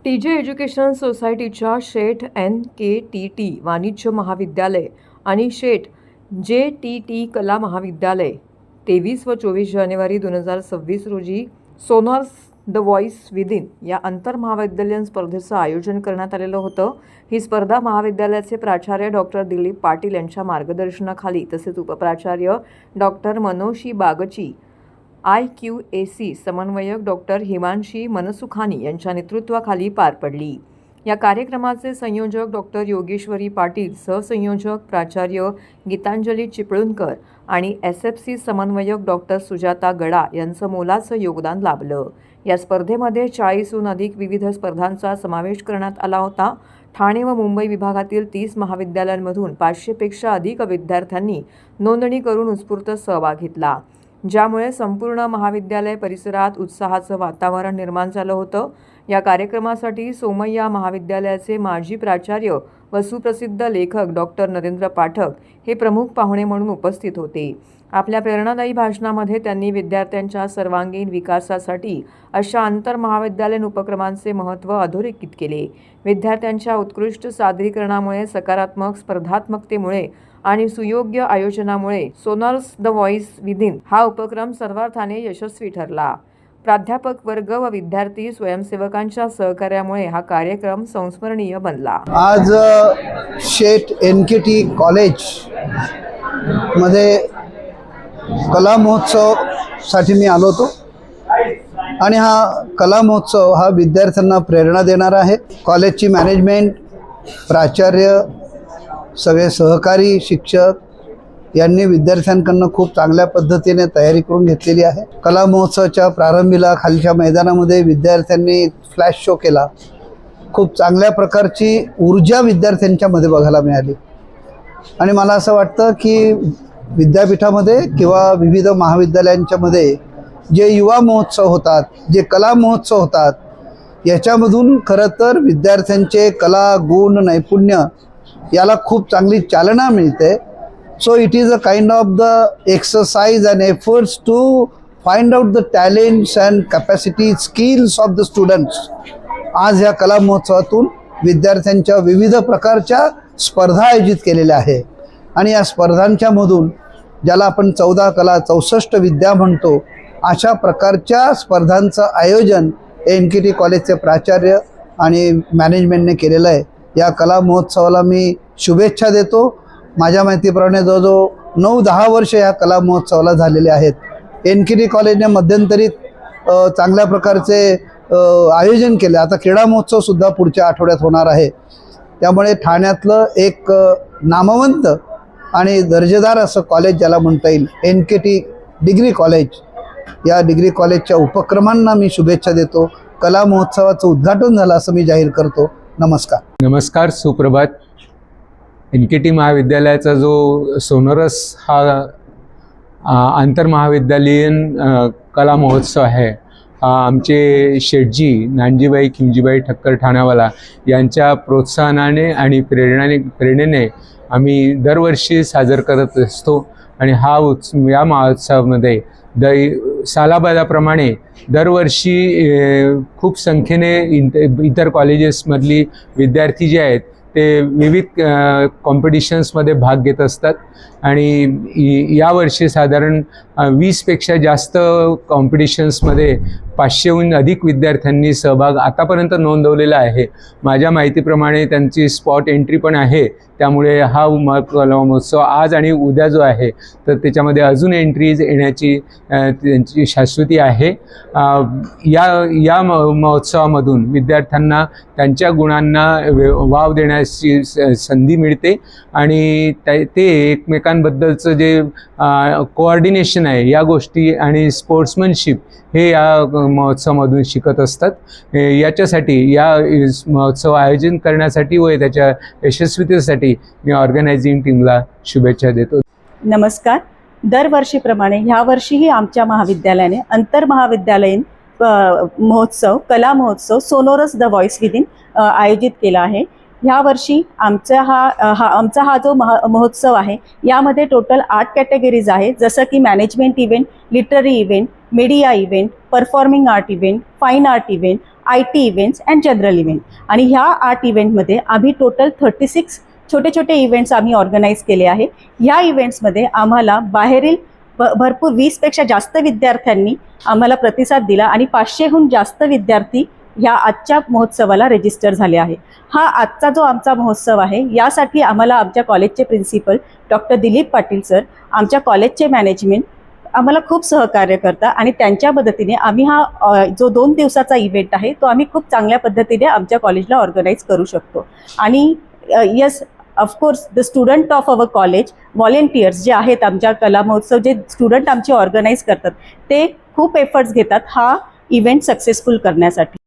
TJ education सोसायटीच्या शेठ NKTT वाणिज्य महाविद्यालय आणि शेठ JTT कला महाविद्यालय 23 व 24 जानेवारी 2026 रोजी सोनार्स द व्हॉइस विदिन या आंतरमहाविद्यालयीन स्पर्धेचं आयोजन करण्यात आलेलं होतं। ही स्पर्धा महाविद्यालयाचे प्राचार्य डॉक्टर दिलीप पाटील यांच्या मार्गदर्शनाखाली तसेच उपप्राचार्य डॉक्टर मनोशी बागची, IQAC समन्वयक डॉक्टर हिमांशी मनसुखानी यांच्या नेतृत्वाखाली पार पडली। या कार्यक्रमाचे संयोजक डॉक्टर योगेश्वरी पाटील, सहसंयोजक प्राचार्य गीतांजली चिपळूणकर आणि SFC समन्वयक डॉक्टर सुजाता गडा यांचं मोलाचं योगदान लाभलं। या स्पर्धेमध्ये 40हून अधिक विविध स्पर्धांचा समावेश करण्यात आला होता। ठाणे व मुंबई विभागातील 30 महाविद्यालयांमधून 500 पेक्षा अधिक विद्यार्थ्यांनी नोंदणी करून उत्स्फूर्त सहभाग घेतला, ज्यामुळे संपूर्ण महाविद्यालय परिसरात उत्साहाचं वातावरण निर्माण झालं होतं। या कार्यक्रमासाठी सोमय्या महाविद्यालयाचे माजी प्राचार्य व सुप्रसिद्ध लेखक डॉक्टर नरेंद्र पाठक हे प्रमुख पाहुणे म्हणून उपस्थित होते। आपल्या प्रेरणादायी भाषणामध्ये त्यांनी विद्यार्थ्यांच्या सर्वांगीण विकासासाठी अशा आंतरमहाविद्यालयीन उपक्रमांचे महत्त्व अधोरेखित केले। विद्यार्थ्यांच्या उत्कृष्ट सादरीकरणामुळे, सकारात्मक स्पर्धात्मकतेमुळे आणि सुयोग्य आयोजनामुळे सोनार्स द व्हॉइस विदिन हा उपक्रम सर्वार्थाने यशस्वी ठरला। प्राध्यापक वर्ग व विद्यार्थी स्वयंसेवकांच्या सहकार्यामुळे हा कार्यक्रम संस्मरणीय बनला। आज शेठ NKT कॉलेज मध्ये कला महोत्सवसाठी मी आलो होतो आणि हा कला महोत्सव हा विद्यार्थ्यांना प्रेरणा देणारा आहे। कॉलेजची मॅनेजमेंट, प्राचार्य, सगळे सहकारी शिक्षक यांनी विद्यार्थ्यांकडून खूप चांगल्या पद्धतीने तयारी करून घेतलेली आहे। कला महोत्सवाच्या प्रारंभीला खालच्या मैदानामध्ये विद्यार्थ्यांनी फ्लॅश शो केला। खूप चांगल्या प्रकारची ऊर्जा विद्यार्थ्यांच्यामध्ये बघायला मिळाली आणि मला असं वाटतं की विद्यापीठामध्ये किंवा विविध महाविद्यालयांच्यामध्ये जे युवा महोत्सव होतात, जे कला महोत्सव होतात, याच्यामधून खरं तर विद्यार्थ्यांचे कला, गुण, नैपुण्य याला खूप चांगली चालना मिळते। So it is a kind of the exercise and efforts to find out the talents and capacity, skills of the students. आज या कला महोत्सवातून विद्यार्थ्यांच्या विविध प्रकारच्या स्पर्धा आयोजित केलेल्या आहे आणि या स्पर्धांच्या मधून ज्याला आपण 14 कला 64 विद्या म्हणतो, अशा प्रकारच्या स्पर्धांचं आयोजन NKT कॉलेजचे प्राचार्य आणि मॅनेजमेंटने केलेलं आहे। या कला महोत्सवाला मी शुभेच्छा देतो। माझ्या माहितीप्रमाणे जवळजवळ 9-10 वर्ष या कला महोत्सवाला झालेले आहेत। NKT कॉलेजने मध्यंतरीत चांगल्या प्रकारचे आयोजन केले। आता क्रीडा महोत्सव सुद्धा पुढच्या आठवड्यात होणार आहे। त्यामुळे ठाण्यातलं एक नामवंत आणि दर्जेदार असं कॉलेज ज्याला म्हणता येईल NKT डिग्री कॉलेज, या डिग्री कॉलेजच्या उपक्रमांना मी शुभेच्छा देतो। कला महोत्सवाचं उद्घाटन झालं असं मी जाहीर करतो। नमस्कार, सुप्रभात। NKT महाविद्यालयाचा जो सोनरस हा आंतरमहाविद्यालयीन कला महोत्सव आहे, आमचे शेठजी नानजीबाई खिमजीबाई ठक्कर ठाण्यावाला यांच्या प्रोत्साहनाने आणि प्रेरणेने आम्ही दरवर्षी साजर करत असतो आणि या महोत्सवामध्ये सालाबादाप्रमाणे दरवर्षी खूप संख्येने इतर कॉलेजेसमधली विद्यार्थी जे आहेत ते विविध कॉम्पिटिशन्समध्ये भाग घेत असतात आणि यावर्षी साधारण 20पेक्षा जास्त कॉम्पिटिशन्समध्ये 500हून अधिक विद्यार्थ्यांनी सहभाग आतापर्यंत नोंदवलेला आहे। माझ्या माहितीप्रमाणे त्यांची स्पॉट एंट्री पण आहे, त्यामुळे हा कला महोत्सव आज आणि उद्या जो आहे तर त्याच्यामध्ये अजून एंट्रीज येण्याची त्यांची शाश्वती आहे। या महोत्सवामधून विद्यार्थ्यांना त्यांच्या गुणांना वाव देण्याची संधी मिळते आणि ते एकमेकांबद्दलचं जे कोऑर्डिनेशन आहे या गोष्टी आणि स्पोर्ट्समनशिप हे या महोत्सवामधून शिकत असतात। याच्यासाठी या महोत्सव आयोजन करण्यासाठी व त्याच्या यशस्वीतेसाठी मी ऑर्गनायझिंग टीमला शुभेच्छा देतो। नमस्कार। दरवर्षीप्रमाणे ह्यावर्षीही आमच्या महाविद्यालयाने आंतरमहाविद्यालयीन महोत्सव, कला महोत्सव सोनोरस द व्हॉइस विदिन आयोजित केला आहे। ह्या वर्षी आमचा हा जो महोत्सव आहे यामध्ये टोटल 8 कॅटेगरीज आहेत, जसं की management event, literary event, media event, performing art event, fine art event IT events and general event. आणि ह्या 8 इव्हेंटमध्ये आम्ही टोटल 36 छोटे छोटे इव्हेंट्स आम्ही ऑर्गनाईज केले आहे. ह्या इव्हेंट्समध्ये आम्हाला बाहेरील भरपूर 20पेक्षा जास्त विद्यार्थ्यांनी आम्हाला प्रतिसाद दिला आणि 500हून जास्त विद्यार्थी ह्या आजच्या महोत्सवाला रजिस्टर झाले आहे. हा आजचा जो आमचा महोत्सव आहे यासाठी आम्हाला आमच्या कॉलेजचे principal doctor Dilip Patil sir, आमच्या कॉलेजचे मॅनेजमेंट आम्हाला खूप सहकार्य करतात आणि त्यांच्या मदतीने आम्ही हा जो 2 दिवसाचा इव्हेंट आहे तो आम्ही खूप चांगल्या पद्धतीने आमच्या कॉलेजला ऑर्गनाईज करू शकतो. आणि yes, of course the student of our college, volunteers जे आहेत आमच्या कला महोत्सव, जे स्टुडंट आमचे ऑर्गनाईज करतात ते खूप एफर्ट्स घेतात हा इव्हेंट सक्सेसफुल करण्यासाठी.